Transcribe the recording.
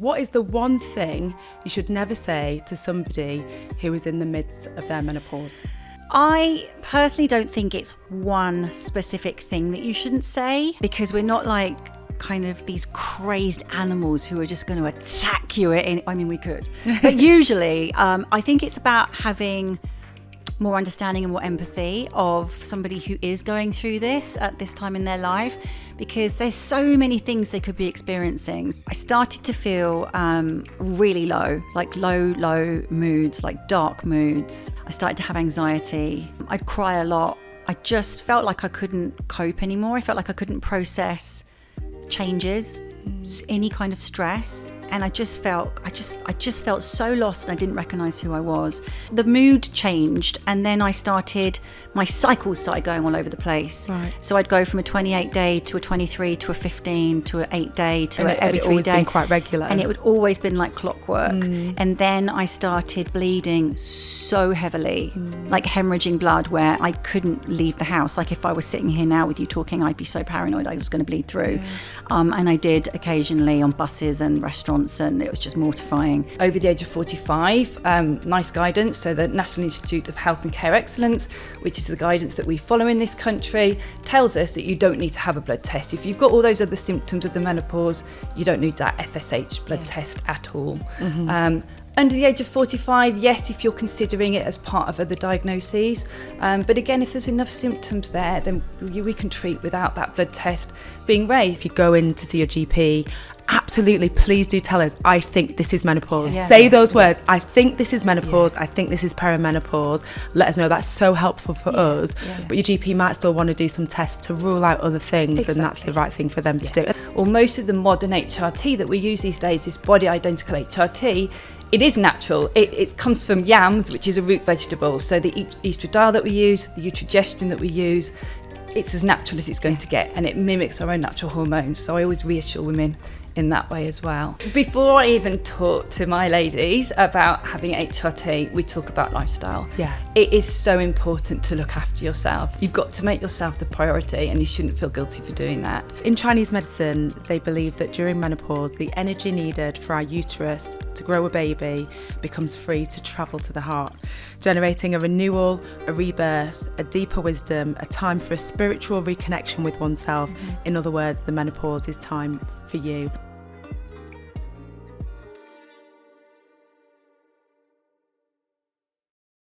What is the one thing you should never say to somebody who is in the midst of their menopause? I personally don't think it's one specific thing that you shouldn't say, because we're not like kind of these crazed animals who are just going to attack you we could. But usually, I think it's about having more understanding and more empathy of somebody who is going through this at this time in their life, because there's so many things they could be experiencing. I started to feel really low, like low moods, like dark moods. I started to have anxiety. I'd cry a lot. I just felt like I couldn't cope anymore. I felt like I couldn't process changes, any kind of stress, and I just felt so lost, and I didn't recognize who I was. The mood changed, and then my cycles started going all over the place. Right. So I'd go from a 28 day to a 23 to a 15 to an 8 day to every 3 days. Always been quite regular, and it would always been like clockwork. And then I started bleeding so heavily, like hemorrhaging blood, where I couldn't leave the house. Like if I was sitting here now with you talking, I'd be so paranoid I was going to bleed through. And I did occasionally on buses and restaurants, and it was just mortifying. Over the age of 45, nice guidance. So the National Institute of Health and Care Excellence, which is the guidance that we follow in this country, tells us that you don't need to have a blood test. If you've got all those other symptoms of the menopause, you don't need that FSH blood test at all. Under the age of 45, yes, if you're considering it as part of other diagnoses. But again, if there's enough symptoms there, then we can treat without that blood test being raised. If you go in to see your GP, absolutely, please do tell us, I think this is menopause. Yeah. Say those words, I think this is menopause, I think this is perimenopause. Let us know. That's so helpful for us. But your GP might still want to do some tests to rule out other things, and that's the right thing for them to do. Well, most of the modern HRT that we use these days is body identical HRT. It is natural. It comes from yams, which is a root vegetable. So the estradiol that we use, the estrogen that we use, it's as natural as it's going to get, and it mimics our own natural hormones. So I always reassure women in that way as well. Before I even talk to my ladies about having HRT, we talk about lifestyle. It is so important to look after yourself. You've got to make yourself the priority, and you shouldn't feel guilty for doing that. In Chinese medicine, they believe that during menopause, the energy needed for our uterus to grow a baby becomes free to travel to the heart, generating a renewal, a rebirth, a deeper wisdom, a time for a spiritual reconnection with oneself. In other words, the menopause is time for you.